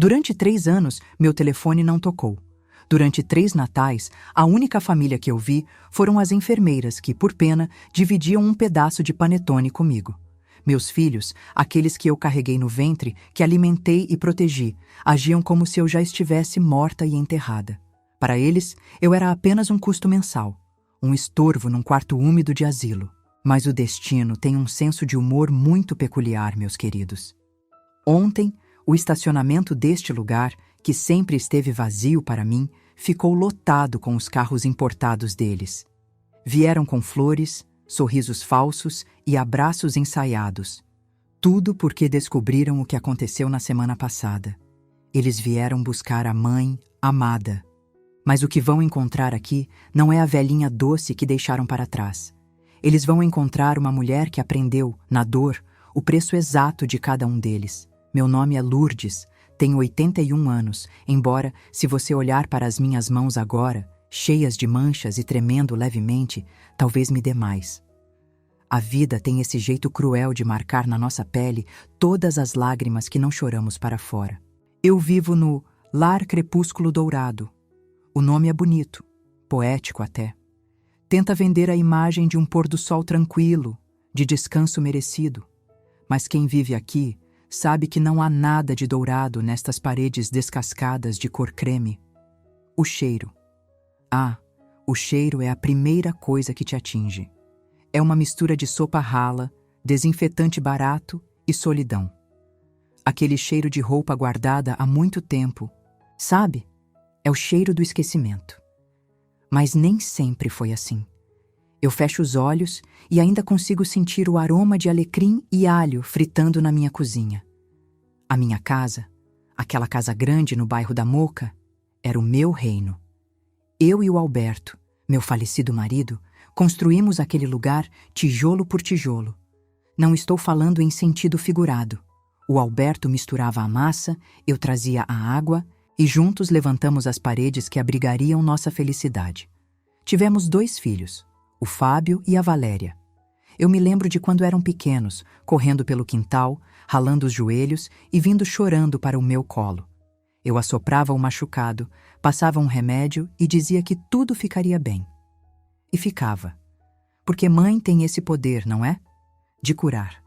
Durante 3 anos, meu telefone não tocou. Durante 3 natais, a única família que eu vi foram as enfermeiras que, por pena, dividiam um pedaço de panetone comigo. Meus filhos, aqueles que eu carreguei no ventre, que alimentei e protegi, agiam como se eu já estivesse morta e enterrada. Para eles, eu era apenas um custo mensal, um estorvo num quarto úmido de asilo. Mas o destino tem um senso de humor muito peculiar, meus queridos. Ontem, o estacionamento deste lugar, que sempre esteve vazio para mim, ficou lotado com os carros importados deles. Vieram com flores, sorrisos falsos e abraços ensaiados. Tudo porque descobriram o que aconteceu na semana passada. Eles vieram buscar a mãe amada. Mas o que vão encontrar aqui não é a velhinha doce que deixaram para trás. Eles vão encontrar uma mulher que aprendeu, na dor, o preço exato de cada um deles. Meu nome é Lourdes, tenho 81 anos, embora, se você olhar para as minhas mãos agora, cheias de manchas e tremendo levemente, talvez me dê mais. A vida tem esse jeito cruel de marcar na nossa pele todas as lágrimas que não choramos para fora. Eu vivo no Lar Crepúsculo Dourado. O nome é bonito, poético até. Tenta vender a imagem de um pôr-do-sol tranquilo, de descanso merecido. Mas quem vive aqui sabe que não há nada de dourado nestas paredes descascadas de cor creme. O cheiro. O cheiro é a primeira coisa que te atinge. É uma mistura de sopa rala, desinfetante barato e solidão. Aquele cheiro de roupa guardada há muito tempo, sabe? É o cheiro do esquecimento. Mas nem sempre foi assim. Eu fecho os olhos e ainda consigo sentir o aroma de alecrim e alho fritando na minha cozinha. A minha casa, aquela casa grande no bairro da Moca, era o meu reino. Eu e o Alberto, meu falecido marido, construímos aquele lugar tijolo por tijolo. Não estou falando em sentido figurado. O Alberto misturava a massa, eu trazia a água e juntos levantamos as paredes que abrigariam nossa felicidade. Tivemos 2 filhos, o Fábio e a Valéria. Eu me lembro de quando eram pequenos, correndo pelo quintal, ralando os joelhos e vindo chorando para o meu colo. Eu assoprava o machucado, passava um remédio e dizia que tudo ficaria bem. E ficava. Porque mãe tem esse poder, não é? De curar.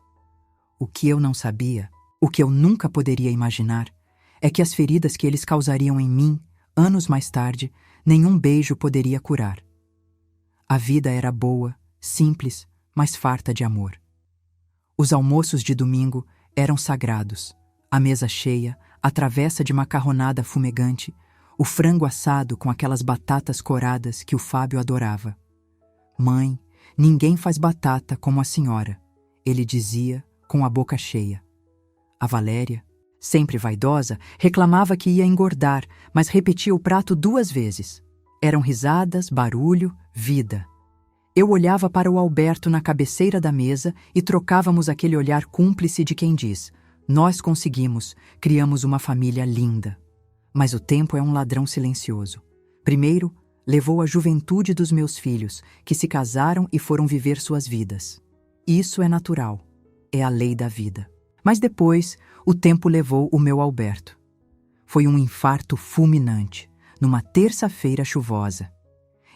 O que eu não sabia, o que eu nunca poderia imaginar, é que as feridas que eles causariam em mim, anos mais tarde, nenhum beijo poderia curar. A vida era boa, simples, mas farta de amor. Os almoços de domingo eram sagrados. A mesa cheia, a travessa de macarronada fumegante, o frango assado com aquelas batatas coradas que o Fábio adorava. Mãe, ninguém faz batata como a senhora, ele dizia com a boca cheia. A Valéria, sempre vaidosa, reclamava que ia engordar, mas repetia o prato 2 vezes. Eram risadas, barulho, vida. Eu olhava para o Alberto na cabeceira da mesa e trocávamos aquele olhar cúmplice de quem diz: nós conseguimos, criamos uma família linda. Mas o tempo é um ladrão silencioso. Primeiro, levou a juventude dos meus filhos, que se casaram e foram viver suas vidas. Isso é natural, é a lei da vida. Mas depois, o tempo levou o meu Alberto. Foi um infarto fulminante, numa terça-feira chuvosa.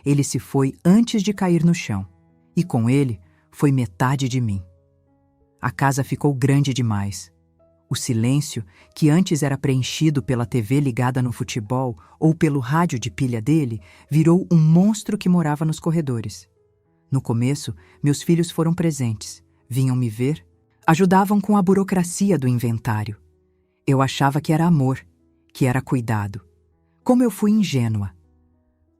Ele se foi antes de cair no chão, e com ele foi metade de mim. A casa ficou grande demais. O silêncio, que antes era preenchido pela TV ligada no futebol ou pelo rádio de pilha dele, virou um monstro que morava nos corredores. No começo, meus filhos foram presentes, vinham me ver, ajudavam com a burocracia do inventário. Eu achava que era amor, que era cuidado. Como eu fui ingênua.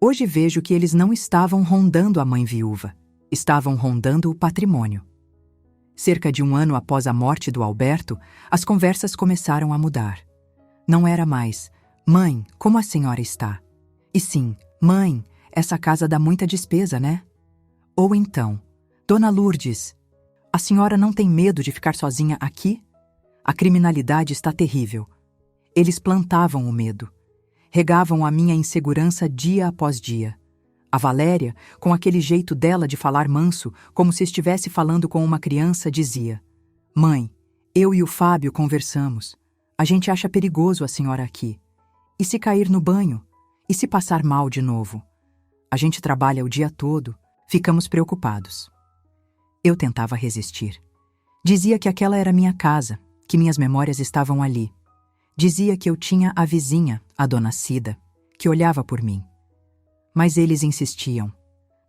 Hoje vejo que eles não estavam rondando a mãe viúva, estavam rondando o patrimônio. Cerca de 1 ano após a morte do Alberto, as conversas começaram a mudar. Não era mais: mãe, como a senhora está? E sim: mãe, essa casa dá muita despesa, né? Ou então: dona Lourdes, a senhora não tem medo de ficar sozinha aqui? A criminalidade está terrível. Eles plantavam o medo. Regavam a minha insegurança dia após dia. A Valéria, com aquele jeito dela de falar manso, como se estivesse falando com uma criança, dizia: mãe, eu e o Fábio conversamos. A gente acha perigoso a senhora aqui. E se cair no banho? E se passar mal de novo? A gente trabalha o dia todo, ficamos preocupados. Eu tentava resistir. Dizia que aquela era minha casa, que minhas memórias estavam ali. Dizia que eu tinha a vizinha, a dona Cida, que olhava por mim. Mas eles insistiam.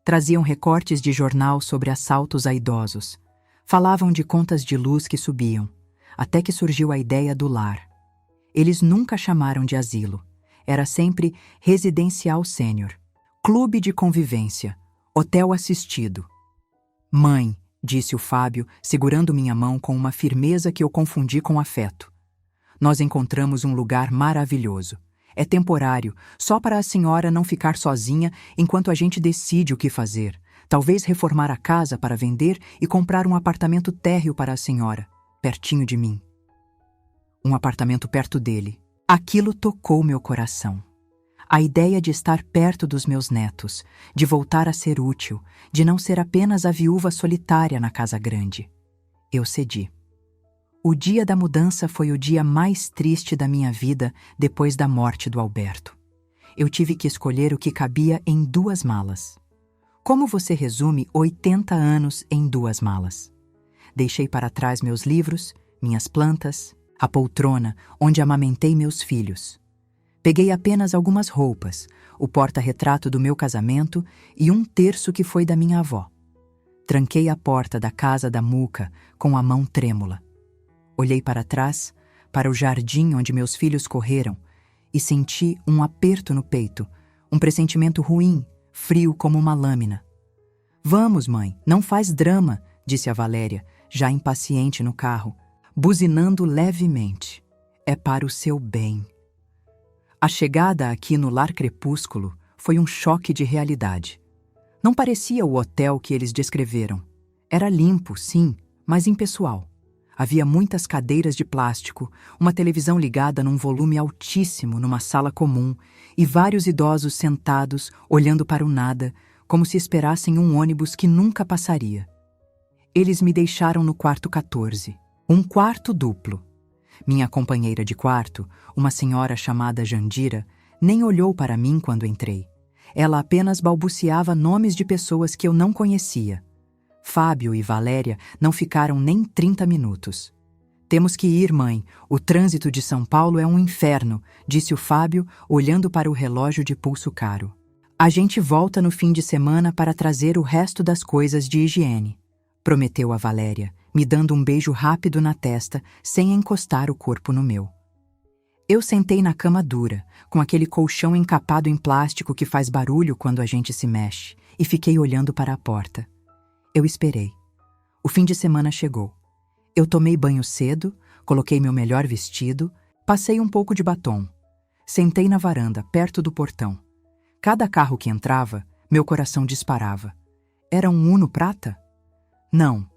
Traziam recortes de jornal sobre assaltos a idosos. Falavam de contas de luz que subiam, até que surgiu a ideia do lar. Eles nunca chamaram de asilo. Era sempre residencial sênior, clube de convivência, hotel assistido. Mãe, disse o Fábio, segurando minha mão com uma firmeza que eu confundi com afeto. Nós encontramos um lugar maravilhoso. É temporário, só para a senhora não ficar sozinha enquanto a gente decide o que fazer. Talvez reformar a casa para vender e comprar um apartamento térreo para a senhora, pertinho de mim. Um apartamento perto dele. Aquilo tocou meu coração. A ideia de estar perto dos meus netos, de voltar a ser útil, de não ser apenas a viúva solitária na casa grande. Eu cedi. O dia da mudança foi o dia mais triste da minha vida depois da morte do Alberto. Eu tive que escolher o que cabia em 2 malas. Como você resume 80 anos em 2 malas? Deixei para trás meus livros, minhas plantas, a poltrona onde amamentei meus filhos. Peguei apenas algumas roupas, o porta-retrato do meu casamento e 1/3 que foi da minha avó. Tranquei a porta da casa da Muca com a mão trêmula. Olhei para trás, para o jardim onde meus filhos correram, e senti um aperto no peito, um pressentimento ruim, frio como uma lâmina. Vamos, mãe, não faz drama, disse a Valéria, já impaciente no carro, buzinando levemente. É para o seu bem. A chegada aqui no Lar Crepúsculo foi um choque de realidade. Não parecia o hotel que eles descreveram. Era limpo, sim, mas impessoal. Havia muitas cadeiras de plástico, uma televisão ligada num volume altíssimo numa sala comum e vários idosos sentados, olhando para o nada, como se esperassem um ônibus que nunca passaria. Eles me deixaram no quarto 14, um quarto duplo. Minha companheira de quarto, uma senhora chamada Jandira, nem olhou para mim quando entrei. Ela apenas balbuciava nomes de pessoas que eu não conhecia. Fábio e Valéria não ficaram nem 30 minutos. Temos que ir, mãe. O trânsito de São Paulo é um inferno, disse o Fábio, olhando para o relógio de pulso caro. A gente volta no fim de semana para trazer o resto das coisas de higiene, prometeu a Valéria, me dando um beijo rápido na testa, sem encostar o corpo no meu. Eu sentei na cama dura, com aquele colchão encapado em plástico que faz barulho quando a gente se mexe, e fiquei olhando para a porta. Eu esperei. O fim de semana chegou. Eu tomei banho cedo, coloquei meu melhor vestido, passei um pouco de batom. Sentei na varanda, perto do portão. Cada carro que entrava, meu coração disparava. Era um Uno prata? Não.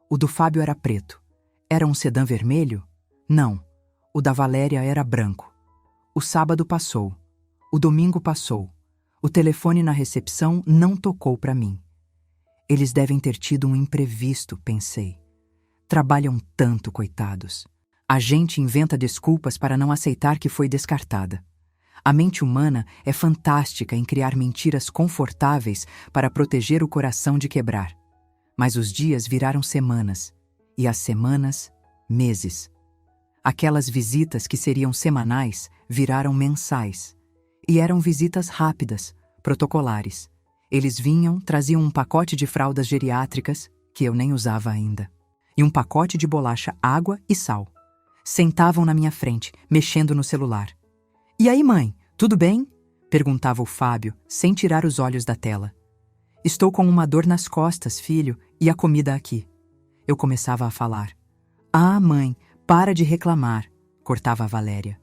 O do Fábio era preto. Era um sedã vermelho? Não. O da Valéria era branco. O sábado passou. O domingo passou. O telefone na recepção não tocou para mim. Eles devem ter tido um imprevisto, pensei. Trabalham tanto, coitados. A gente inventa desculpas para não aceitar que foi descartada. A mente humana é fantástica em criar mentiras confortáveis para proteger o coração de quebrar. Mas os dias viraram semanas, e as semanas, meses. Aquelas visitas que seriam semanais viraram mensais. E eram visitas rápidas, protocolares. Eles vinham, traziam um pacote de fraldas geriátricas, que eu nem usava ainda, e um pacote de bolacha, água e sal. Sentavam na minha frente, mexendo no celular. "E aí, mãe, tudo bem?" perguntava o Fábio, sem tirar os olhos da tela. "Estou com uma dor nas costas, filho, e a comida aqui." Eu começava a falar. "Ah, mãe, para de reclamar", cortava a Valéria.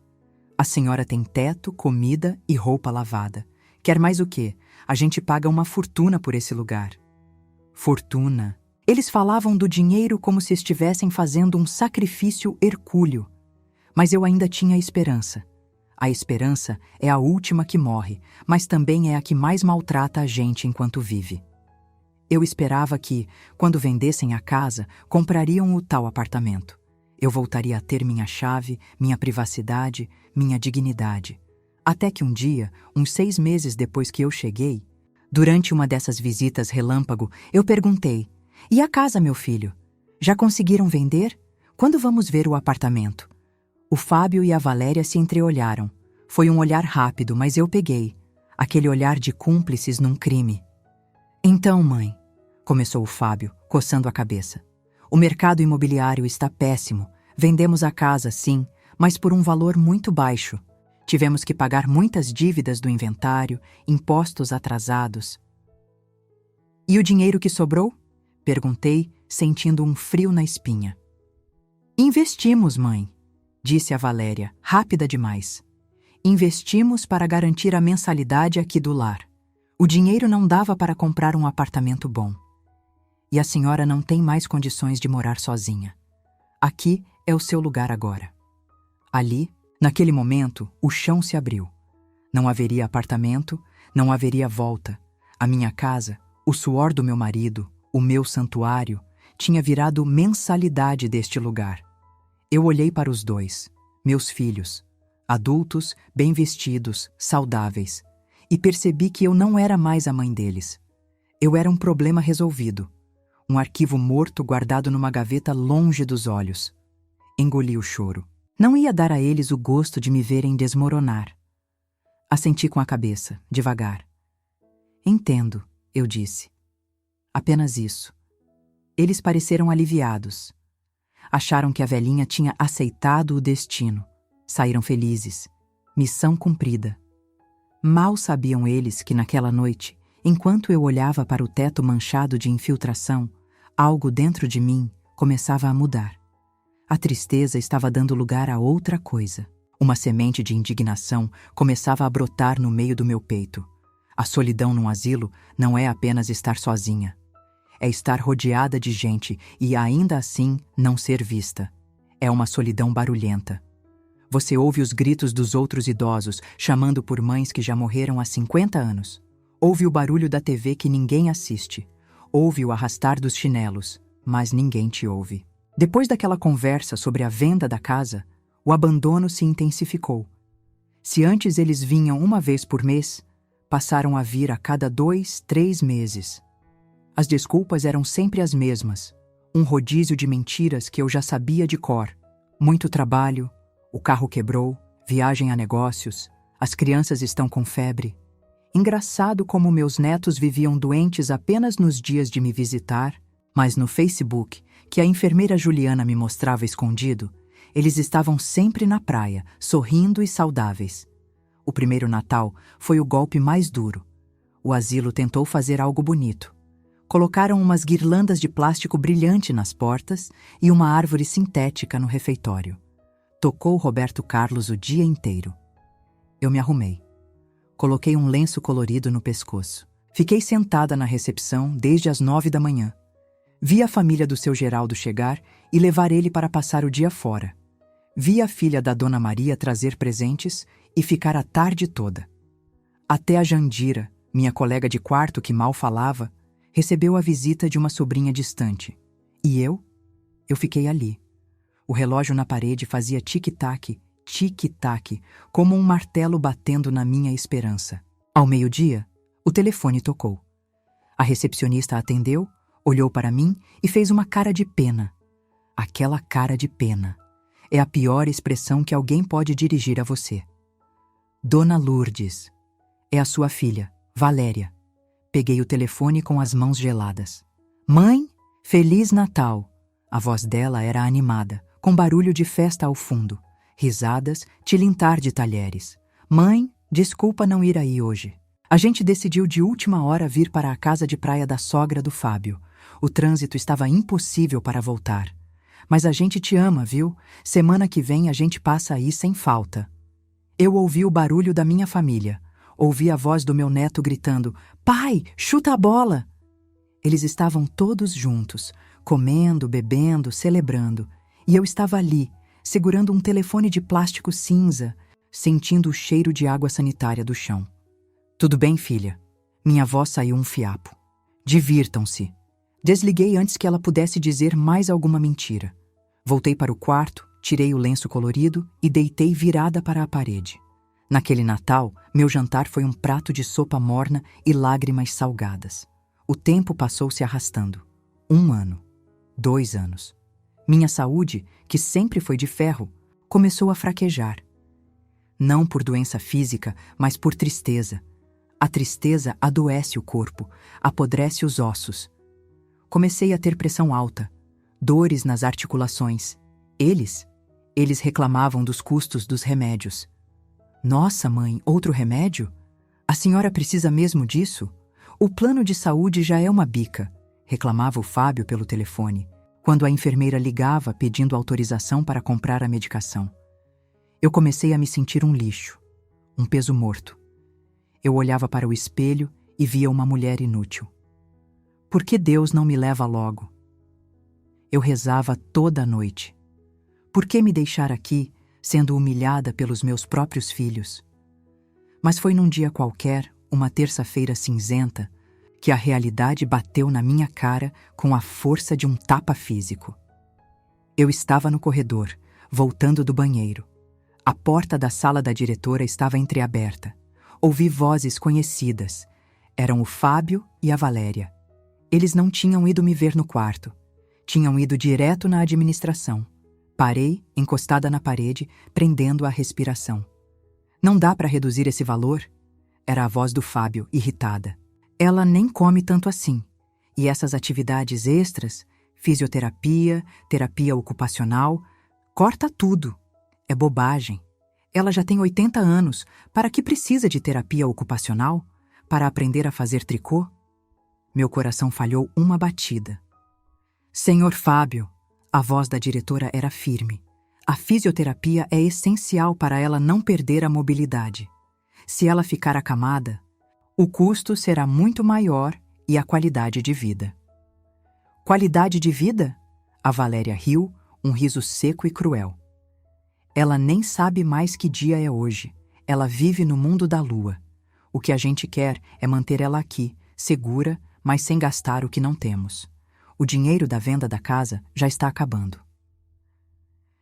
"A senhora tem teto, comida e roupa lavada. Quer mais o quê? A gente paga uma fortuna por esse lugar." Fortuna. Eles falavam do dinheiro como se estivessem fazendo um sacrifício hercúleo. Mas eu ainda tinha esperança. A esperança é a última que morre, mas também é a que mais maltrata a gente enquanto vive. Eu esperava que, quando vendessem a casa, comprariam o tal apartamento. Eu voltaria a ter minha chave, minha privacidade, minha dignidade. Até que um dia, uns 6 meses depois que eu cheguei, durante uma dessas visitas relâmpago, eu perguntei: "E a casa, meu filho? Já conseguiram vender? Quando vamos ver o apartamento?" O Fábio e a Valéria se entreolharam. Foi um olhar rápido, mas eu peguei. Aquele olhar de cúmplices num crime. "Então, mãe", começou o Fábio, coçando a cabeça. "O mercado imobiliário está péssimo. Vendemos a casa, sim, mas por um valor muito baixo. Tivemos que pagar muitas dívidas do inventário, impostos atrasados." "E o dinheiro que sobrou?" perguntei, sentindo um frio na espinha. "Investimos, mãe", disse a Valéria, rápida demais. "Investimos para garantir a mensalidade aqui do lar. O dinheiro não dava para comprar um apartamento bom. E a senhora não tem mais condições de morar sozinha. Aqui é o seu lugar agora." Ali, naquele momento, o chão se abriu. Não haveria apartamento, não haveria volta. A minha casa, o suor do meu marido, o meu santuário, tinha virado mensalidade deste lugar. Eu olhei para os dois, meus filhos, adultos, bem vestidos, saudáveis, e percebi que eu não era mais a mãe deles. Eu era um problema resolvido, um arquivo morto guardado numa gaveta longe dos olhos. Engoli o choro. Não ia dar a eles o gosto de me verem desmoronar. Assenti com a cabeça, devagar. "Entendo", eu disse. Apenas isso. Eles pareceram aliviados. Acharam que a velhinha tinha aceitado o destino. Saíram felizes. Missão cumprida. Mal sabiam eles que naquela noite, enquanto eu olhava para o teto manchado de infiltração, algo dentro de mim começava a mudar. A tristeza estava dando lugar a outra coisa. Uma semente de indignação começava a brotar no meio do meu peito. A solidão num asilo não é apenas estar sozinha. É estar rodeada de gente e ainda assim não ser vista. É uma solidão barulhenta. Você ouve os gritos dos outros idosos chamando por mães que já morreram há 50 anos. Ouve o barulho da TV que ninguém assiste. Ouve o arrastar dos chinelos, mas ninguém te ouve. Depois daquela conversa sobre a venda da casa, o abandono se intensificou. Se antes eles vinham uma vez por mês, passaram a vir a cada 2, 3 meses. As desculpas eram sempre as mesmas, um rodízio de mentiras que eu já sabia de cor. Muito trabalho, o carro quebrou, viagem a negócios, as crianças estão com febre. Engraçado como meus netos viviam doentes apenas nos dias de me visitar, mas no Facebook, que a enfermeira Juliana me mostrava escondido, eles estavam sempre na praia, sorrindo e saudáveis. O primeiro Natal foi o golpe mais duro. O asilo tentou fazer algo bonito. Colocaram umas guirlandas de plástico brilhante nas portas e uma árvore sintética no refeitório. Tocou Roberto Carlos o dia inteiro. Eu me arrumei. Coloquei um lenço colorido no pescoço. Fiquei sentada na recepção desde as 9 da manhã. Vi a família do seu Geraldo chegar e levar ele para passar o dia fora. Vi a filha da Dona Maria trazer presentes e ficar a tarde toda. Até a Jandira, minha colega de quarto que mal falava, recebeu a visita de uma sobrinha distante. E eu? Eu fiquei ali. O relógio na parede fazia tic-tac, tic-tac, como um martelo batendo na minha esperança. Ao meio-dia, o telefone tocou. A recepcionista atendeu, olhou para mim e fez uma cara de pena. Aquela cara de pena. É a pior expressão que alguém pode dirigir a você. Dona Lourdes. É a sua filha, Valéria. Peguei o telefone com as mãos geladas. Mãe, Feliz Natal. A voz dela era animada, com barulho de festa ao fundo. Risadas, tilintar de talheres. Mãe, desculpa não ir aí hoje. A gente decidiu de última hora vir para a casa de praia da sogra do Fábio. O trânsito estava impossível para voltar. Mas a gente te ama, viu? Semana que vem a gente passa aí sem falta. Eu ouvi o barulho da minha família. Ouvi a voz do meu neto gritando: Pai, chuta a bola! Eles estavam todos juntos, comendo, bebendo, celebrando. E eu estava ali, segurando um telefone de plástico cinza, sentindo o cheiro de água sanitária do chão. Tudo bem, filha? Minha voz saiu um fiapo. Divirtam-se. Desliguei antes que ela pudesse dizer mais alguma mentira. Voltei para o quarto, tirei o lenço colorido e deitei virada para a parede. Naquele Natal, meu jantar foi um prato de sopa morna e lágrimas salgadas. O tempo passou se arrastando. 1 ano. 2 anos. Minha saúde, que sempre foi de ferro, começou a fraquejar. Não por doença física, mas por tristeza. A tristeza adoece o corpo, apodrece os ossos. Comecei a ter pressão alta, dores nas articulações. Eles reclamavam dos custos dos remédios. Nossa, mãe, outro remédio? A senhora precisa mesmo disso? O plano de saúde já é uma bica, reclamava o Fábio pelo telefone, quando a enfermeira ligava pedindo autorização para comprar a medicação. Eu comecei a me sentir um lixo, um peso morto. Eu olhava para o espelho e via uma mulher inútil. Por que Deus não me leva logo? Eu rezava toda a noite. Por que me deixar aqui, sendo humilhada pelos meus próprios filhos? Mas foi num dia qualquer, uma terça-feira cinzenta, que a realidade bateu na minha cara com a força de um tapa físico. Eu estava no corredor, voltando do banheiro. A porta da sala da diretora estava entreaberta. Ouvi vozes conhecidas. Eram o Fábio e a Valéria. Eles não tinham ido me ver no quarto. Tinham ido direto na administração. Parei, encostada na parede, prendendo a respiração. Não dá para reduzir esse valor? Era a voz do Fábio, irritada. Ela nem come tanto assim. E essas atividades extras, fisioterapia, terapia ocupacional, corta tudo. É bobagem. Ela já tem 80 anos. Para que precisa de terapia ocupacional? Para aprender a fazer tricô? Meu coração falhou uma batida. Senhor Fábio, a voz da diretora era firme. A fisioterapia é essencial para ela não perder a mobilidade. Se ela ficar acamada, o custo será muito maior e a qualidade de vida. Qualidade de vida? A Valéria riu, um riso seco e cruel. Ela nem sabe mais que dia é hoje. Ela vive no mundo da lua. O que a gente quer é manter ela aqui, segura, mas sem gastar o que não temos. O dinheiro da venda da casa já está acabando.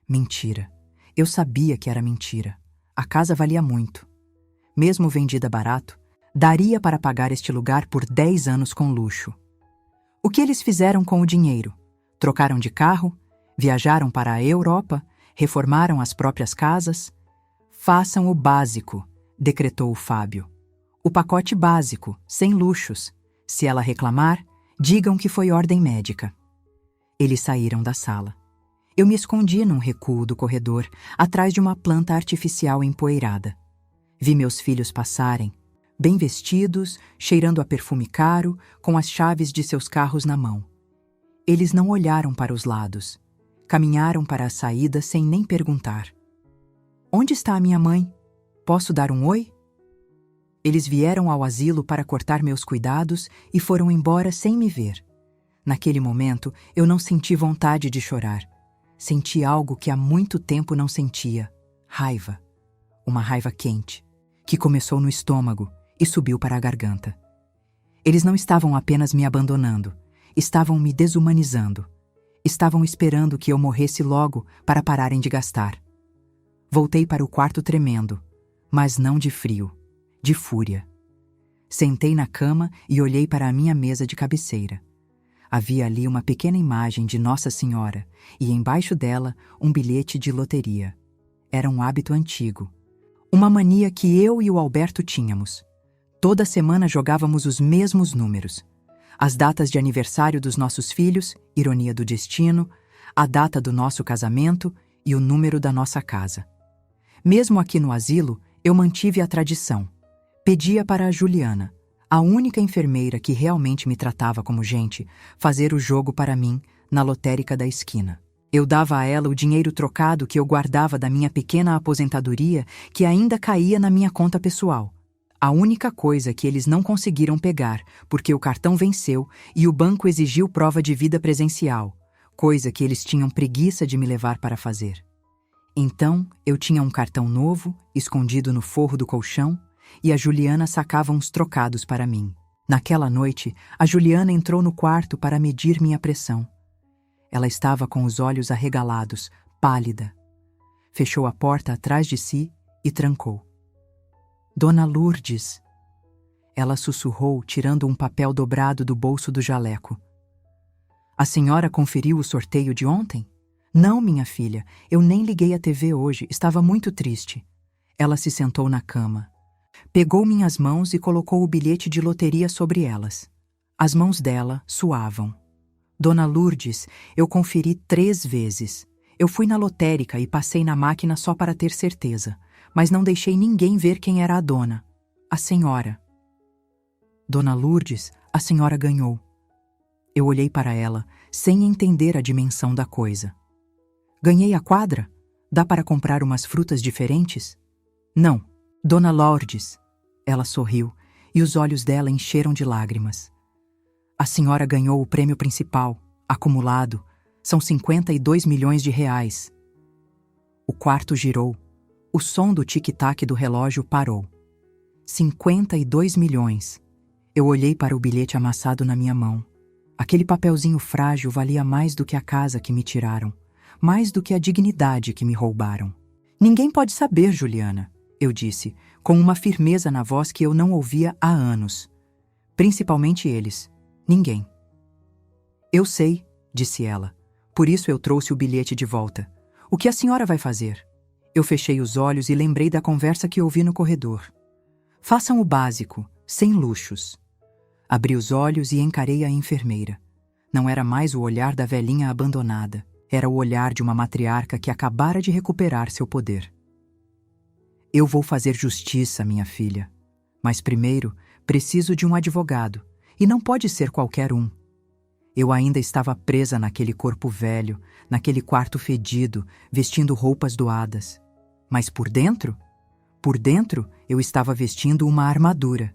Mentira. Eu sabia que era mentira. A casa valia muito. Mesmo vendida barato, daria para pagar este lugar por 10 anos com luxo. O que eles fizeram com o dinheiro? Trocaram de carro? Viajaram para a Europa? Reformaram as próprias casas? Façam o básico, decretou o Fábio. O pacote básico, sem luxos. Se ela reclamar, digam que foi ordem médica. Eles saíram da sala. Eu me escondi num recuo do corredor, atrás de uma planta artificial empoeirada. Vi meus filhos passarem, bem vestidos, cheirando a perfume caro, com as chaves de seus carros na mão. Eles não olharam para os lados. Caminharam para a saída sem nem perguntar. Onde está a minha mãe? Posso dar um oi? Eles vieram ao asilo para cortar meus cuidados e foram embora sem me ver. Naquele momento, eu não senti vontade de chorar. Senti algo que há muito tempo não sentia. Raiva. Uma raiva quente, que começou no estômago e subiu para a garganta. Eles não estavam apenas me abandonando, estavam me desumanizando. Estavam esperando que eu morresse logo para pararem de gastar. Voltei para o quarto tremendo, mas não de frio, de fúria. Sentei na cama e olhei para a minha mesa de cabeceira. Havia ali uma pequena imagem de Nossa Senhora e embaixo dela um bilhete de loteria. Era um hábito antigo. Uma mania que eu e o Alberto tínhamos. Toda semana jogávamos os mesmos números. As datas de aniversário dos nossos filhos, ironia do destino, a data do nosso casamento e o número da nossa casa. Mesmo aqui no asilo, eu mantive a tradição. Pedia para a Juliana, a única enfermeira que realmente me tratava como gente, fazer o jogo para mim na lotérica da esquina. Eu dava a ela o dinheiro trocado que eu guardava da minha pequena aposentadoria que ainda caía na minha conta pessoal. A única coisa que eles não conseguiram pegar, porque o cartão venceu e o banco exigiu prova de vida presencial, coisa que eles tinham preguiça de me levar para fazer. Então, eu tinha um cartão novo, escondido no forro do colchão, e a Juliana sacava uns trocados para mim. Naquela noite, a Juliana entrou no quarto para medir minha pressão. Ela estava com os olhos arregalados, pálida. Fechou a porta atrás de si e trancou. Dona Lourdes! Ela sussurrou, tirando um papel dobrado do bolso do jaleco. A senhora conferiu o sorteio de ontem? Não, minha filha, eu nem liguei a TV hoje, estava muito triste. Ela se sentou na cama. Pegou minhas mãos e colocou o bilhete de loteria sobre elas. As mãos dela suavam. Dona Lourdes, eu conferi 3 vezes. Eu fui na lotérica e passei na máquina só para ter certeza, mas não deixei ninguém ver quem era a dona. A senhora. Dona Lourdes, a senhora ganhou. Eu olhei para ela, sem entender a dimensão da coisa. Ganhei a quadra? Dá para comprar umas frutas diferentes? Não. Dona Lourdes. Ela sorriu, e os olhos dela encheram de lágrimas. A senhora ganhou o prêmio principal, acumulado. São 52 milhões de reais. O quarto girou. O som do tic-tac do relógio parou. 52 milhões. Eu olhei para o bilhete amassado na minha mão. Aquele papelzinho frágil valia mais do que a casa que me tiraram, mais do que a dignidade que me roubaram. Ninguém pode saber, Juliana, eu disse, com uma firmeza na voz que eu não ouvia há anos. Principalmente eles. Ninguém. Eu sei, disse ela. Por isso eu trouxe o bilhete de volta. O que a senhora vai fazer? Eu fechei os olhos e lembrei da conversa que ouvi no corredor. Façam o básico, sem luxos. Abri os olhos e encarei a enfermeira. Não era mais o olhar da velhinha abandonada. Era o olhar de uma matriarca que acabara de recuperar seu poder. Eu vou fazer justiça, minha filha. Mas primeiro, preciso de um advogado. E não pode ser qualquer um. Eu ainda estava presa naquele corpo velho, naquele quarto fedido, vestindo roupas doadas. Mas por dentro? Por dentro, eu estava vestindo uma armadura.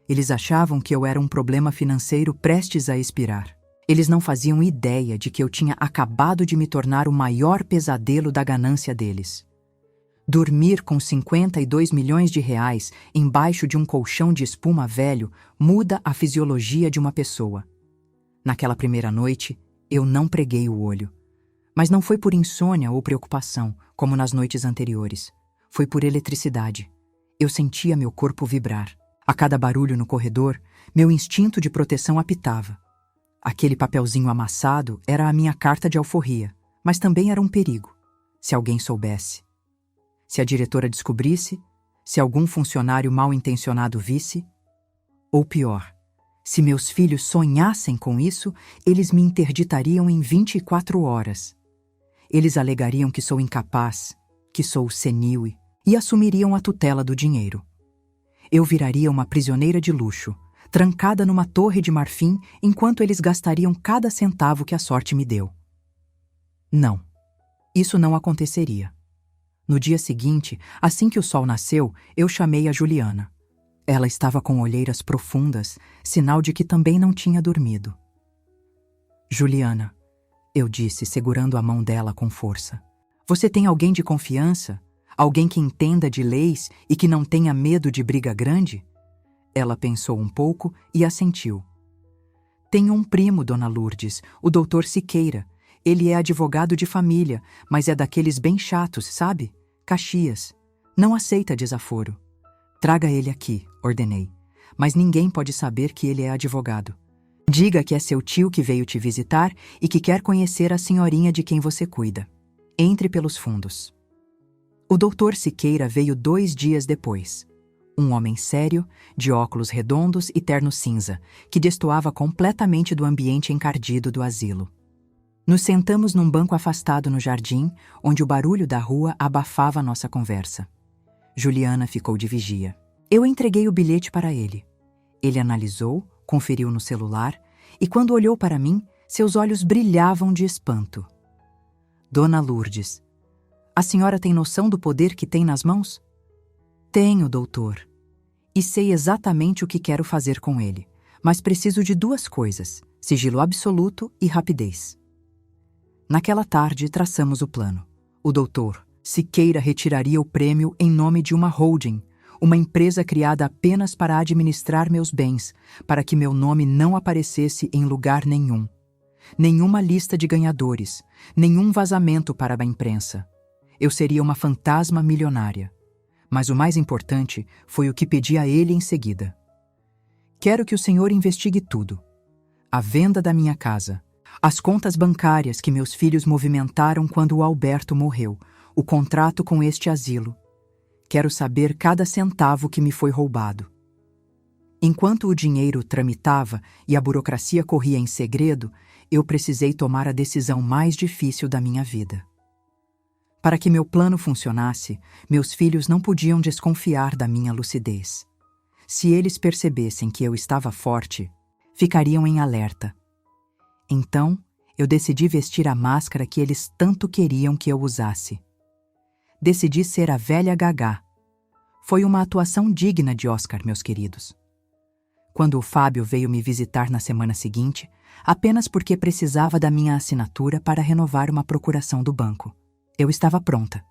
Eles achavam que eu era um problema financeiro prestes a expirar. Eles não faziam ideia de que eu tinha acabado de me tornar o maior pesadelo da ganância deles. Dormir com 52 milhões de reais embaixo de um colchão de espuma velho muda a fisiologia de uma pessoa. Naquela primeira noite, eu não preguei o olho. Mas não foi por insônia ou preocupação, como nas noites anteriores. Foi por eletricidade. Eu sentia meu corpo vibrar. A cada barulho no corredor, meu instinto de proteção apitava. Aquele papelzinho amassado era a minha carta de alforria, mas também era um perigo, se alguém soubesse. Se a diretora descobrisse, se algum funcionário mal-intencionado visse, ou pior, se meus filhos sonhassem com isso, eles me interditariam em 24 horas. Eles alegariam que sou incapaz, que sou senil e assumiriam a tutela do dinheiro. Eu viraria uma prisioneira de luxo, trancada numa torre de marfim enquanto eles gastariam cada centavo que a sorte me deu. Não, isso não aconteceria. No dia seguinte, assim que o sol nasceu, eu chamei a Juliana. Ela estava com olheiras profundas, sinal de que também não tinha dormido. Juliana, eu disse, segurando a mão dela com força. Você tem alguém de confiança? Alguém que entenda de leis e que não tenha medo de briga grande? Ela pensou um pouco e assentiu. Tenho um primo, Dona Lourdes, o Dr. Siqueira. Ele é advogado de família, mas é daqueles bem chatos, sabe? Caxias. Não aceita desaforo. Traga ele aqui, ordenei. Mas ninguém pode saber que ele é advogado. Diga que é seu tio que veio te visitar e que quer conhecer a senhorinha de quem você cuida. Entre pelos fundos. O Dr. Siqueira veio 2 dias depois. Um homem sério, de óculos redondos e terno cinza, que destoava completamente do ambiente encardido do asilo. Nos sentamos num banco afastado no jardim, onde o barulho da rua abafava nossa conversa. Juliana ficou de vigia. Eu entreguei o bilhete para ele. Ele analisou, conferiu no celular, e quando olhou para mim, seus olhos brilhavam de espanto. Dona Lourdes, a senhora tem noção do poder que tem nas mãos? Tenho, doutor. E sei exatamente o que quero fazer com ele, mas preciso de 2 coisas, sigilo absoluto e rapidez. Naquela tarde, traçamos o plano. O doutor Siqueira retiraria o prêmio em nome de uma holding, uma empresa criada apenas para administrar meus bens, para que meu nome não aparecesse em lugar nenhum. nenhuma lista de ganhadores, nenhum vazamento para a imprensa. Eu seria uma fantasma milionária. Mas o mais importante foi o que pedi a ele em seguida. Quero que o senhor investigue tudo. A venda da minha casa, as contas bancárias que meus filhos movimentaram quando o Alberto morreu, o contrato com este asilo. Quero saber cada centavo que me foi roubado. Enquanto o dinheiro tramitava e a burocracia corria em segredo, eu precisei tomar a decisão mais difícil da minha vida. Para que meu plano funcionasse, meus filhos não podiam desconfiar da minha lucidez. Se eles percebessem que eu estava forte, ficariam em alerta. Então, eu decidi vestir a máscara que eles tanto queriam que eu usasse. Decidi ser a velha Gagá. Foi uma atuação digna de Oscar, meus queridos. Quando o Fábio veio me visitar na semana seguinte, apenas porque precisava da minha assinatura para renovar uma procuração do banco. Eu estava pronta.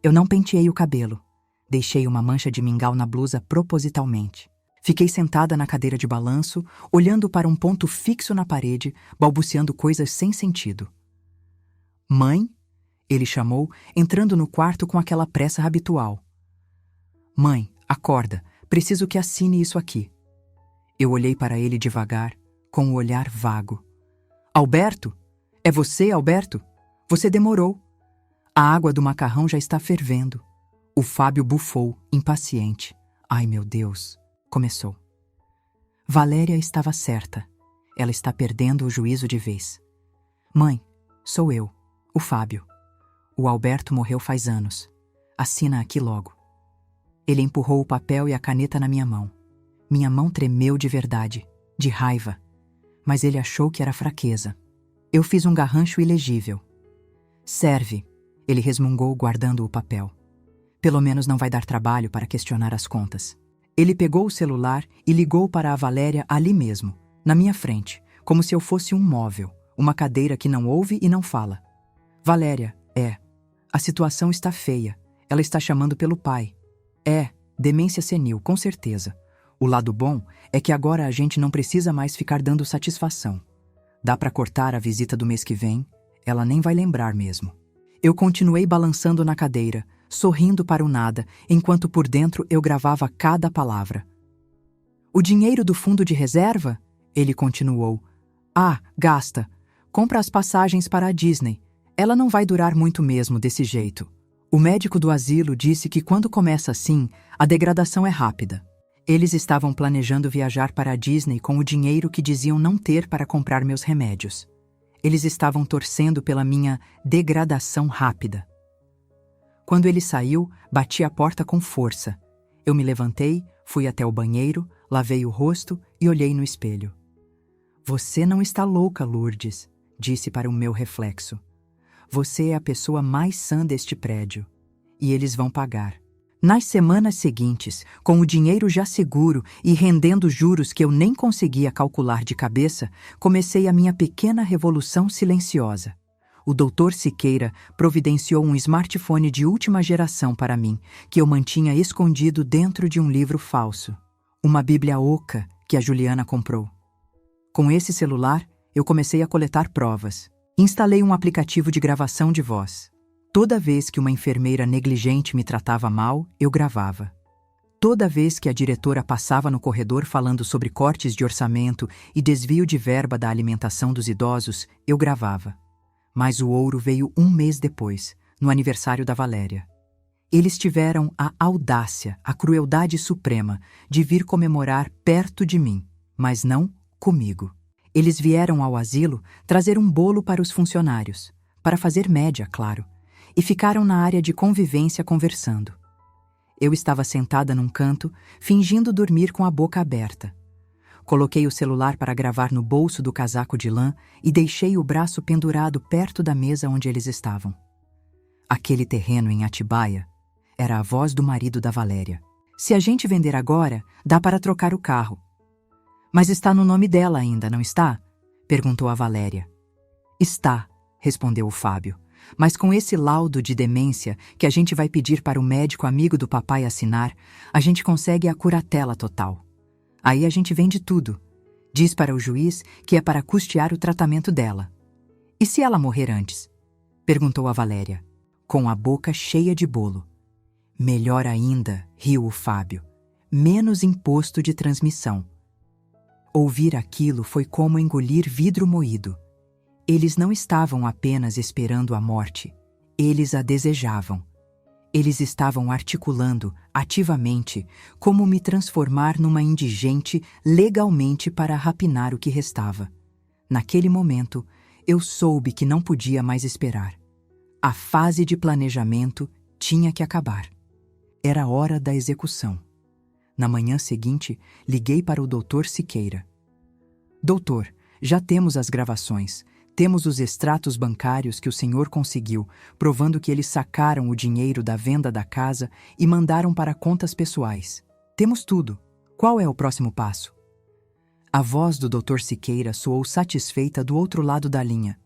Eu não penteei o cabelo. Deixei uma mancha de mingau na blusa propositalmente. Fiquei sentada na cadeira de balanço, olhando para um ponto fixo na parede, balbuciando coisas sem sentido. "Mãe?" ele chamou, entrando no quarto com aquela pressa habitual. "Mãe, acorda. Preciso que assine isso aqui." Eu olhei para ele devagar, com um olhar vago. "Alberto? É você, Alberto? Você demorou. A água do macarrão já está fervendo." O Fábio bufou, impaciente. "Ai, meu Deus!" começou. Valéria estava certa. Ela está perdendo o juízo de vez. "Mãe, sou eu, o Fábio. O Alberto morreu faz anos. Assina aqui logo." Ele empurrou o papel e a caneta na minha mão. Minha mão tremeu de verdade, de raiva. Mas ele achou que era fraqueza. Eu fiz um garrancho ilegível. "Serve", ele resmungou guardando o papel. "Pelo menos não vai dar trabalho para questionar as contas." Ele pegou o celular e ligou para a Valéria ali mesmo, na minha frente, como se eu fosse um móvel, uma cadeira que não ouve e não fala. "Valéria, a situação está feia. Ela está chamando pelo pai. Demência senil, com certeza. O lado bom é que agora a gente não precisa mais ficar dando satisfação. Dá para cortar a visita do mês que vem, ela nem vai lembrar mesmo." Eu continuei balançando na cadeira, sorrindo para o nada, enquanto por dentro eu gravava cada palavra. "O dinheiro do fundo de reserva?" ele continuou. Gasta. Compra as passagens para a Disney. Ela não vai durar muito mesmo desse jeito. O médico do asilo disse que quando começa assim, a degradação é rápida. Eles estavam planejando viajar para a Disney com o dinheiro que diziam não ter para comprar meus remédios. Eles estavam torcendo pela minha degradação rápida. Quando ele saiu, bati a porta com força. Eu me levantei, fui até o banheiro, lavei o rosto e olhei no espelho. "Você não está louca, Lourdes", disse para o meu reflexo. "Você é a pessoa mais sã deste prédio. E eles vão pagar." Nas semanas seguintes, com o dinheiro já seguro e rendendo juros que eu nem conseguia calcular de cabeça, comecei a minha pequena revolução silenciosa. O Dr. Siqueira providenciou um smartphone de última geração para mim, que eu mantinha escondido dentro de um livro falso. Uma Bíblia oca que a Juliana comprou. Com esse celular, eu comecei a coletar provas. Instalei um aplicativo de gravação de voz. Toda vez que uma enfermeira negligente me tratava mal, eu gravava. Toda vez que a diretora passava no corredor falando sobre cortes de orçamento e desvio de verba da alimentação dos idosos, eu gravava. Mas o ouro veio um mês depois, no aniversário da Valéria. Eles tiveram a audácia, a crueldade suprema de vir comemorar perto de mim, mas não comigo. Eles vieram ao asilo trazer um bolo para os funcionários, para fazer média, claro, e ficaram na área de convivência conversando. Eu estava sentada num canto, fingindo dormir com a boca aberta. Coloquei o celular para gravar no bolso do casaco de lã e deixei o braço pendurado perto da mesa onde eles estavam. Aquele terreno em Atibaia era a voz do marido da Valéria. "Se a gente vender agora, dá para trocar o carro." "Mas está no nome dela ainda, não está?" perguntou a Valéria. "Está", respondeu o Fábio. "Mas com esse laudo de demência que a gente vai pedir para o médico amigo do papai assinar, a gente consegue a curatela total. Aí a gente vende tudo. Diz para o juiz que é para custear o tratamento dela. E se ela morrer antes? Perguntou a Valéria, com a boca cheia de bolo. Melhor ainda, riu o Fábio. Menos imposto de transmissão. Ouvir aquilo foi como engolir vidro moído. Eles não estavam apenas esperando a morte, eles a desejavam. Eles estavam articulando, ativamente, como me transformar numa indigente legalmente para rapinar o que restava. Naquele momento, eu soube que não podia mais esperar. A fase de planejamento tinha que acabar. Era hora da execução. Na manhã seguinte, liguei para o Dr. Siqueira. Doutor, já temos as gravações. Temos os extratos bancários que o senhor conseguiu, provando que eles sacaram o dinheiro da venda da casa e mandaram para contas pessoais. Temos tudo. Qual é o próximo passo? A voz do Dr. Siqueira soou satisfeita do outro lado da linha.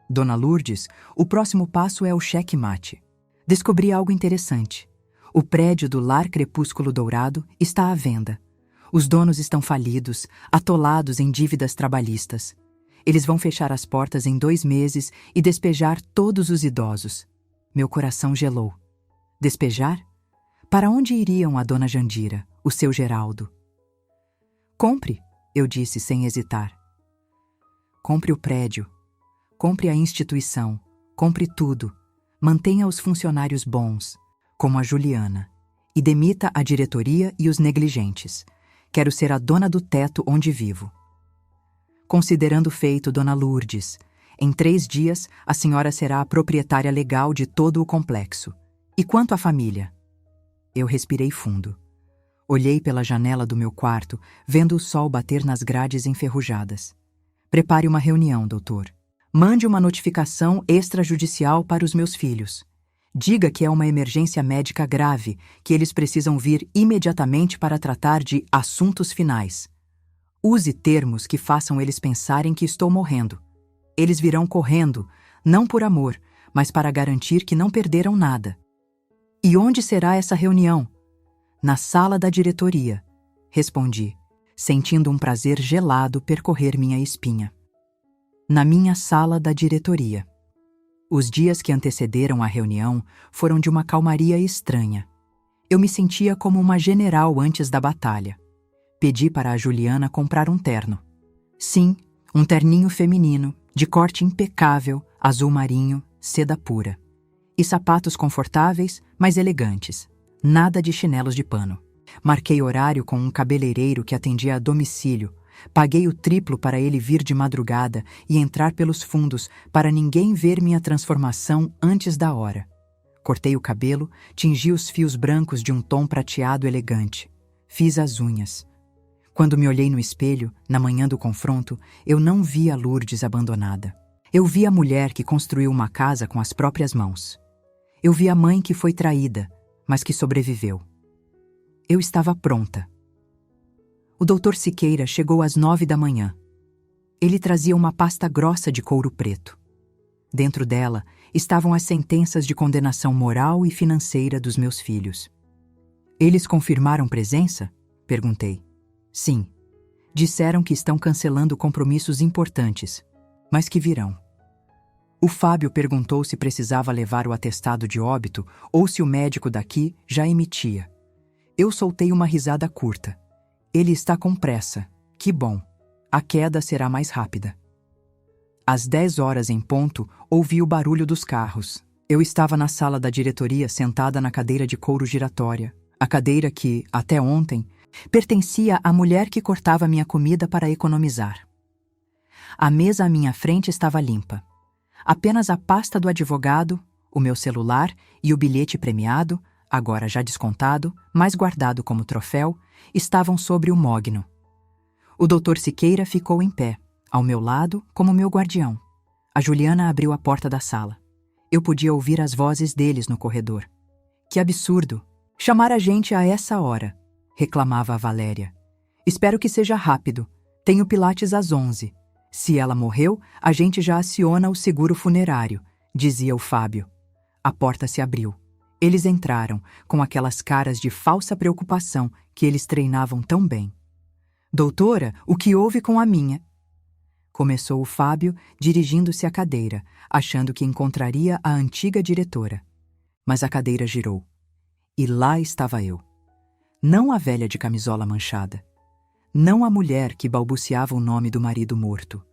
Dona Lourdes, o próximo passo é o cheque-mate. Descobri algo interessante. O prédio do Lar Crepúsculo Dourado está à venda. Os donos estão falidos, atolados em dívidas trabalhistas. Eles vão fechar as portas em 2 meses e despejar todos os idosos. Meu coração gelou. Despejar? Para onde iriam a dona Jandira, o seu Geraldo? Compre, eu disse sem hesitar. Compre o prédio. Compre a instituição. Compre tudo. Mantenha os funcionários bons, como a Juliana. E demita a diretoria e os negligentes. Quero ser a dona do teto onde vivo. Considerando feito, dona Lourdes, em 3 dias a senhora será a proprietária legal de todo o complexo. E quanto à família? Eu respirei fundo. Olhei pela janela do meu quarto, vendo o sol bater nas grades enferrujadas. Prepare uma reunião, doutor. Mande uma notificação extrajudicial para os meus filhos. Diga que é uma emergência médica grave, que eles precisam vir imediatamente para tratar de assuntos finais. Use termos que façam eles pensarem que estou morrendo. Eles virão correndo, não por amor, mas para garantir que não perderam nada. E onde será essa reunião? Na sala da diretoria, respondi, sentindo um prazer gelado percorrer minha espinha. Na minha sala da diretoria. Os dias que antecederam a reunião foram de uma calmaria estranha. Eu me sentia como uma general antes da batalha. Pedi para a Juliana comprar um terno. Sim, um terninho feminino, de corte impecável, azul marinho, seda pura. E sapatos confortáveis, mas elegantes. Nada de chinelos de pano. Marquei horário com um cabeleireiro que atendia a domicílio. Paguei o triplo para ele vir de madrugada e entrar pelos fundos para ninguém ver minha transformação antes da hora. Cortei o cabelo, tingi os fios brancos de um tom prateado elegante. Fiz as unhas. Quando me olhei no espelho, na manhã do confronto, eu não vi a Lourdes abandonada. Eu vi a mulher que construiu uma casa com as próprias mãos. Eu vi a mãe que foi traída, mas que sobreviveu. Eu estava pronta. O Dr. Siqueira chegou às 9 da manhã. Ele trazia uma pasta grossa de couro preto. Dentro dela estavam as sentenças de condenação moral e financeira dos meus filhos. Eles confirmaram presença? Perguntei. Sim. Disseram que estão cancelando compromissos importantes, mas que virão. O Fábio perguntou se precisava levar o atestado de óbito ou se o médico daqui já emitia. Eu soltei uma risada curta. Ele está com pressa. Que bom. A queda será mais rápida. Às 10 horas em ponto, ouvi o barulho dos carros. Eu estava na sala da diretoria sentada na cadeira de couro giratória. A cadeira que, até ontem, pertencia à mulher que cortava minha comida para economizar. A mesa à minha frente estava limpa. Apenas a pasta do advogado, o meu celular e o bilhete premiado, agora já descontado, mas guardado como troféu, estavam sobre o mogno. O Dr. Siqueira ficou em pé, ao meu lado, como meu guardião. A Juliana abriu a porta da sala. Eu podia ouvir as vozes deles no corredor. Que absurdo! Chamar a gente a essa hora, reclamava a Valéria. Espero que seja rápido. Tenho pilates às 11. Se ela morreu, a gente já aciona o seguro funerário, dizia o Fábio. A porta se abriu. Eles entraram, com aquelas caras de falsa preocupação que eles treinavam tão bem. Doutora, o que houve com a minha? Começou o Fábio, dirigindo-se à cadeira, achando que encontraria a antiga diretora. Mas a cadeira girou. E lá estava eu. Não a velha de camisola manchada. Não a mulher que balbuciava o nome do marido morto.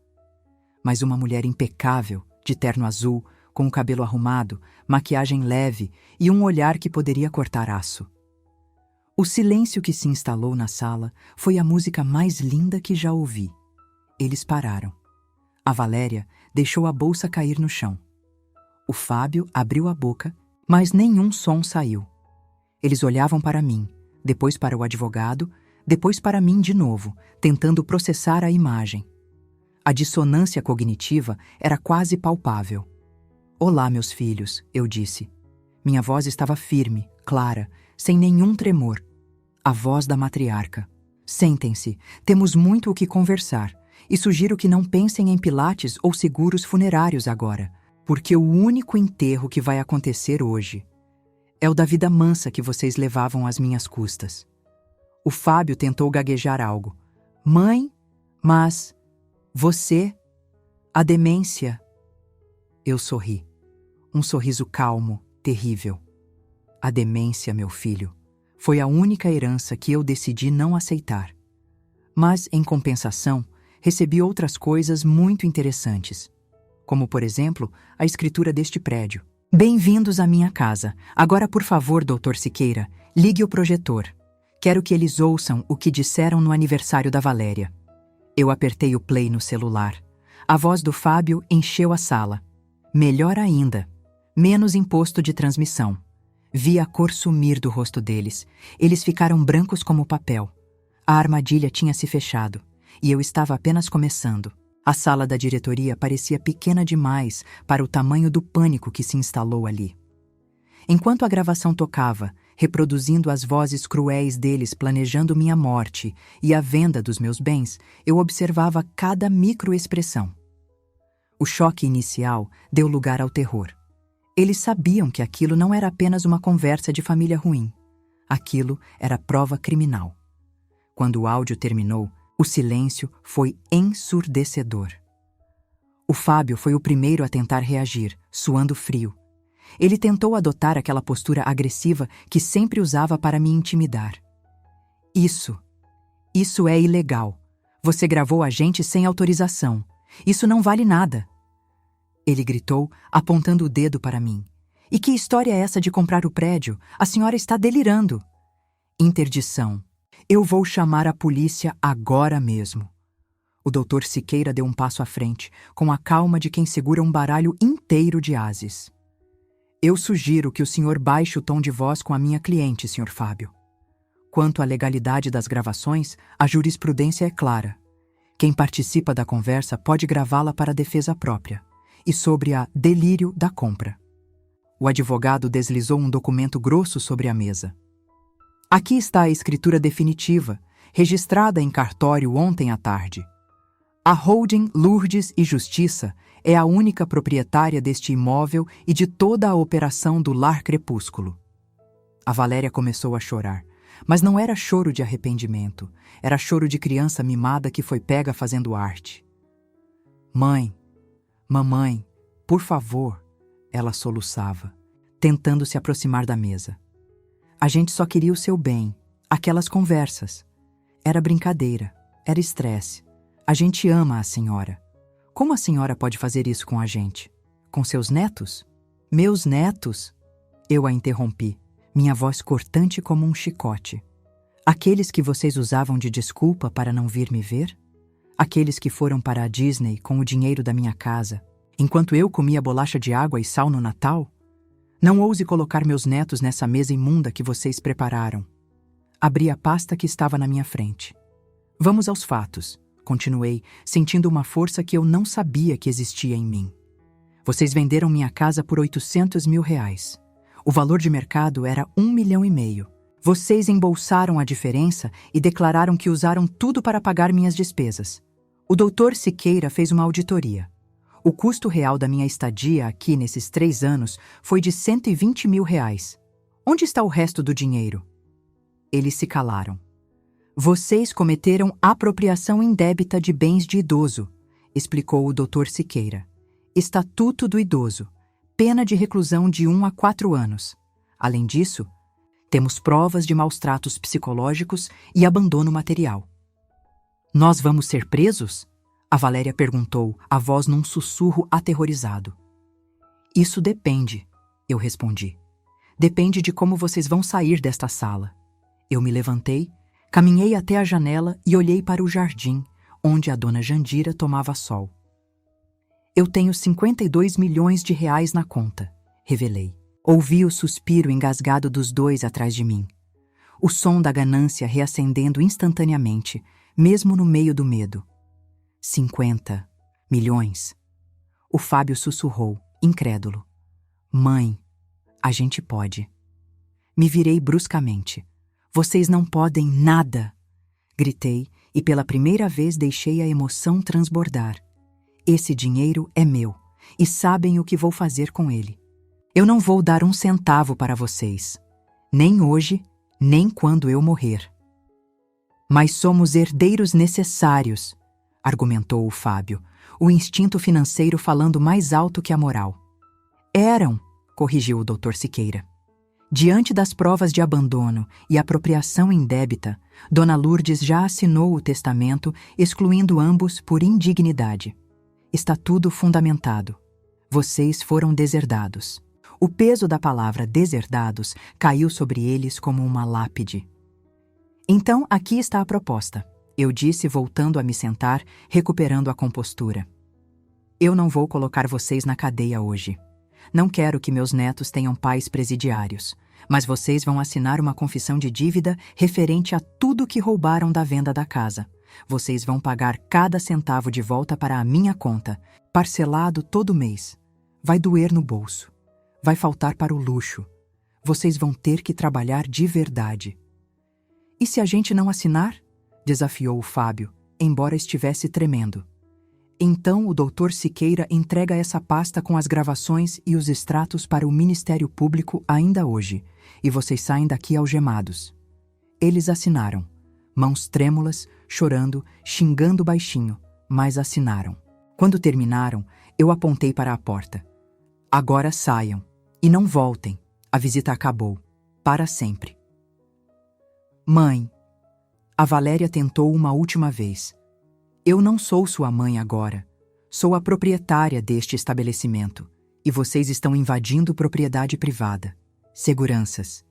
Mas uma mulher impecável, de terno azul, com o cabelo arrumado, maquiagem leve e um olhar que poderia cortar aço. O silêncio que se instalou na sala foi a música mais linda que já ouvi. Eles pararam. A Valéria deixou a bolsa cair no chão. O Fábio abriu a boca, mas nenhum som saiu. Eles olhavam para mim, depois para o advogado, depois para mim de novo, tentando processar a imagem. A dissonância cognitiva era quase palpável. "Olá, meus filhos", eu disse. Minha voz estava firme, clara, sem nenhum tremor. A voz da matriarca. "Sentem-se, temos muito o que conversar, e sugiro que não pensem em pilates ou seguros funerários agora, porque o único enterro que vai acontecer hoje é o da vida mansa que vocês levavam às minhas custas." O Fábio tentou gaguejar algo. "Mãe, mas... você... a demência..." Eu sorri. Um sorriso calmo, terrível. A demência, meu filho, foi a única herança que eu decidi não aceitar. Mas, em compensação, recebi outras coisas muito interessantes. Como, por exemplo, a escritura deste prédio. "Bem-vindos à minha casa. Agora, por favor, Dr. Siqueira, ligue o projetor. Quero que eles ouçam o que disseram no aniversário da Valéria." Eu apertei o play no celular. A voz do Fábio encheu a sala. Melhor ainda, menos imposto de transmissão. Vi a cor sumir do rosto deles. Eles ficaram brancos como papel. A armadilha tinha se fechado, e eu estava apenas começando. A sala da diretoria parecia pequena demais para o tamanho do pânico que se instalou ali. Enquanto a gravação tocava, reproduzindo as vozes cruéis deles planejando minha morte e a venda dos meus bens, eu observava cada microexpressão. O choque inicial deu lugar ao terror. Eles sabiam que aquilo não era apenas uma conversa de família ruim. Aquilo era prova criminal. Quando o áudio terminou, o silêncio foi ensurdecedor. O Fábio foi o primeiro a tentar reagir, suando frio. Ele tentou adotar aquela postura agressiva que sempre usava para me intimidar. Isso é ilegal. Você gravou a gente sem autorização. Isso não vale nada." Ele gritou, apontando o dedo para mim. "E que história é essa de comprar o prédio? A senhora está delirando." Interdição. "Eu vou chamar a polícia agora mesmo." O Dr. Siqueira deu um passo à frente, com a calma de quem segura um baralho inteiro de ases. "Eu sugiro que o senhor baixe o tom de voz com a minha cliente, Sr. Fábio. Quanto à legalidade das gravações, a jurisprudência é clara. Quem participa da conversa pode gravá-la para defesa própria. E sobre a delírio da compra." O advogado deslizou um documento grosso sobre a mesa. "Aqui está a escritura definitiva, registrada em cartório ontem à tarde. A holding Lourdes e Justiça é a única proprietária deste imóvel e de toda a operação do Lar Crepúsculo." A Valéria começou a chorar, mas não era choro de arrependimento, era choro de criança mimada que foi pega fazendo arte. "Mãe, mamãe, por favor", ela soluçava, tentando se aproximar da mesa. "A gente só queria o seu bem, aquelas conversas. Era brincadeira, era estresse. A gente ama a senhora. Como a senhora pode fazer isso com a gente? Com seus netos?" "Meus netos?" Eu a interrompi, minha voz cortante como um chicote. "Aqueles que vocês usavam de desculpa para não vir me ver? Aqueles que foram para a Disney com o dinheiro da minha casa, enquanto eu comia bolacha de água e sal no Natal? Não ouse colocar meus netos nessa mesa imunda que vocês prepararam." Abri a pasta que estava na minha frente. "Vamos aos fatos", continuei, sentindo uma força que eu não sabia que existia em mim. "Vocês venderam minha casa por R$800 mil. O valor de mercado era 1,5 milhão. Vocês embolsaram a diferença e declararam que usaram tudo para pagar minhas despesas. O Dr. Siqueira fez uma auditoria. O custo real da minha estadia aqui nesses 3 anos foi de R$120 mil. Onde está o resto do dinheiro?" Eles se calaram. "Vocês cometeram apropriação indébita de bens de idoso. explicou o Dr. Siqueira. Estatuto do Idoso. Pena de reclusão de 1 a 4 anos. Além disso, temos provas de maus-tratos psicológicos e abandono material. Nós vamos ser presos? A Valéria perguntou, a voz num sussurro aterrorizado. Isso depende, eu respondi. Depende de como vocês vão sair desta sala. Eu me levantei, caminhei até a janela e olhei para o jardim, onde a dona Jandira tomava sol. Eu tenho 52 milhões de reais na conta, revelei. Ouvi o suspiro engasgado dos dois atrás de mim. O som da ganância reacendendo instantaneamente, mesmo no meio do medo. 50 milhões. O Fábio sussurrou, incrédulo. Mãe, a gente pode. Me virei bruscamente. Vocês não podem nada! Gritei e pela primeira vez deixei a emoção transbordar. Esse dinheiro é meu e sabem o que vou fazer com ele. Eu não vou dar um centavo para vocês. Nem hoje, nem quando eu morrer. Mas somos herdeiros necessários, argumentou o Fábio, o instinto financeiro falando mais alto que a moral. Eram, corrigiu o Dr. Siqueira. Diante das provas de abandono e apropriação indébita, Dona Lourdes já assinou o testamento, excluindo ambos por indignidade. Está tudo fundamentado. Vocês foram deserdados. O peso da palavra deserdados caiu sobre eles como uma lápide. Então, aqui está a proposta, eu disse voltando a me sentar, recuperando a compostura. Eu não vou colocar vocês na cadeia hoje. Não quero que meus netos tenham pais presidiários, mas vocês vão assinar uma confissão de dívida referente a tudo que roubaram da venda da casa. Vocês vão pagar cada centavo de volta para a minha conta, parcelado todo mês. Vai doer no bolso. Vai faltar para o luxo. Vocês vão ter que trabalhar de verdade. E se a gente não assinar? Desafiou o Fábio, embora estivesse tremendo. Então o Dr. Siqueira entrega essa pasta com as gravações e os extratos para o Ministério Público ainda hoje, e vocês saem daqui algemados. Eles assinaram, mãos trêmulas, chorando, xingando baixinho, mas assinaram. Quando terminaram, eu apontei para a porta. Agora saiam, e não voltem. A visita acabou, para sempre. Mãe, a Valéria tentou uma última vez. Eu não sou sua mãe agora. Sou a proprietária deste estabelecimento, e vocês estão invadindo propriedade privada. Seguranças.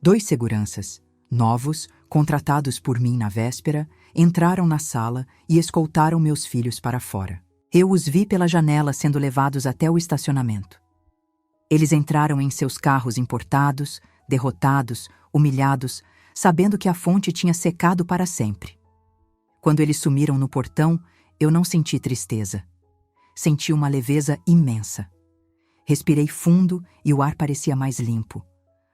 2 seguranças, novos, contratados por mim na véspera, entraram na sala e escoltaram meus filhos para fora. Eu os vi pela janela sendo levados até o estacionamento. Eles entraram em seus carros importados, derrotados, humilhados, sabendo que a fonte tinha secado para sempre. Quando eles sumiram no portão, eu não senti tristeza. Senti uma leveza imensa. Respirei fundo e o ar parecia mais limpo.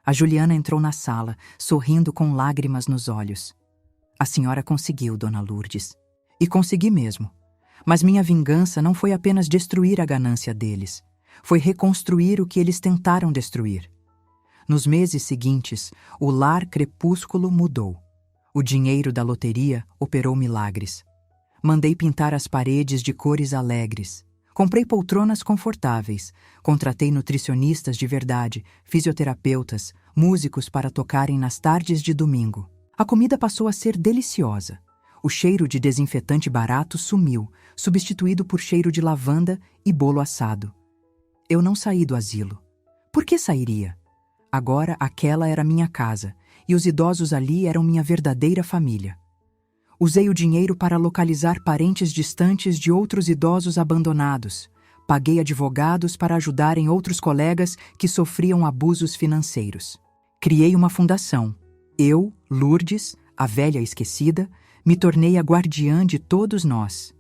A Juliana entrou na sala, sorrindo com lágrimas nos olhos. A senhora conseguiu, Dona Lourdes. E consegui mesmo. Mas minha vingança não foi apenas destruir a ganância deles. Foi reconstruir o que eles tentaram destruir. Nos meses seguintes, o lar crepúsculo mudou. O dinheiro da loteria operou milagres. Mandei pintar as paredes de cores alegres. Comprei poltronas confortáveis. Contratei nutricionistas de verdade, fisioterapeutas, músicos para tocarem nas tardes de domingo. A comida passou a ser deliciosa. O cheiro de desinfetante barato sumiu, substituído por cheiro de lavanda e bolo assado. Eu não saí do asilo. Por que sairia? Agora aquela era minha casa, e os idosos ali eram minha verdadeira família. Usei o dinheiro para localizar parentes distantes de outros idosos abandonados. Paguei advogados para ajudarem outros colegas que sofriam abusos financeiros. Criei uma fundação. Eu, Lourdes, a velha esquecida, me tornei a guardiã de todos nós.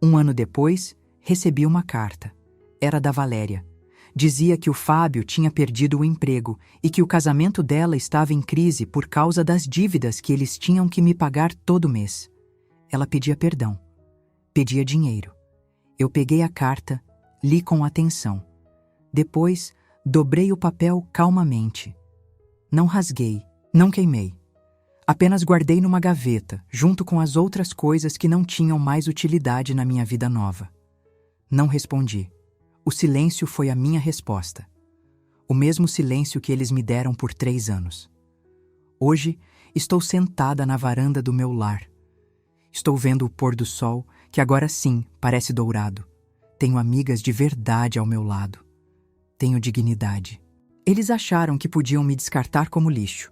1 ano depois, recebi uma carta. Era da Valéria. Dizia que o Fábio tinha perdido o emprego e que o casamento dela estava em crise por causa das dívidas que eles tinham que me pagar todo mês. Ela pedia perdão. Pedia dinheiro. Eu peguei a carta, li com atenção. Depois, dobrei o papel calmamente. Não rasguei, não queimei. Apenas guardei numa gaveta, junto com as outras coisas que não tinham mais utilidade na minha vida nova. Não respondi. O silêncio foi a minha resposta. O mesmo silêncio que eles me deram por 3 anos. Hoje, estou sentada na varanda do meu lar. Estou vendo o pôr do sol, que agora sim parece dourado. Tenho amigas de verdade ao meu lado. Tenho dignidade. Eles acharam que podiam me descartar como lixo.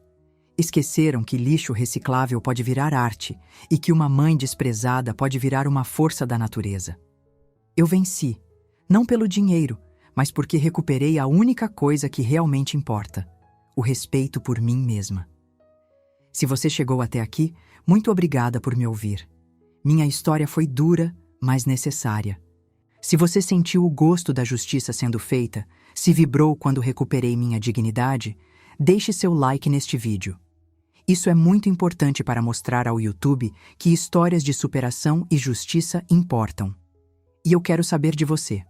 Esqueceram que lixo reciclável pode virar arte e que uma mãe desprezada pode virar uma força da natureza. Eu venci, não pelo dinheiro, mas porque recuperei a única coisa que realmente importa: o respeito por mim mesma. Se você chegou até aqui, muito obrigada por me ouvir. Minha história foi dura, mas necessária. Se você sentiu o gosto da justiça sendo feita, se vibrou quando recuperei minha dignidade, deixe seu like neste vídeo. Isso é muito importante para mostrar ao YouTube que histórias de superação e justiça importam. E eu quero saber de você.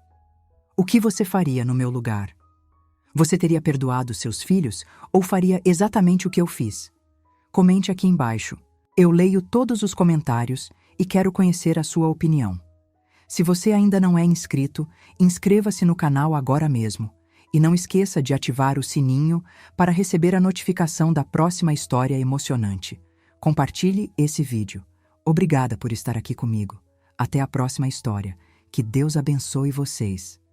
O que você faria no meu lugar? Você teria perdoado seus filhos ou faria exatamente o que eu fiz? Comente aqui embaixo. Eu leio todos os comentários e quero conhecer a sua opinião. Se você ainda não é inscrito, inscreva-se no canal agora mesmo. E não esqueça de ativar o sininho para receber a notificação da próxima história emocionante. Compartilhe esse vídeo. Obrigada por estar aqui comigo. Até a próxima história. Que Deus abençoe vocês.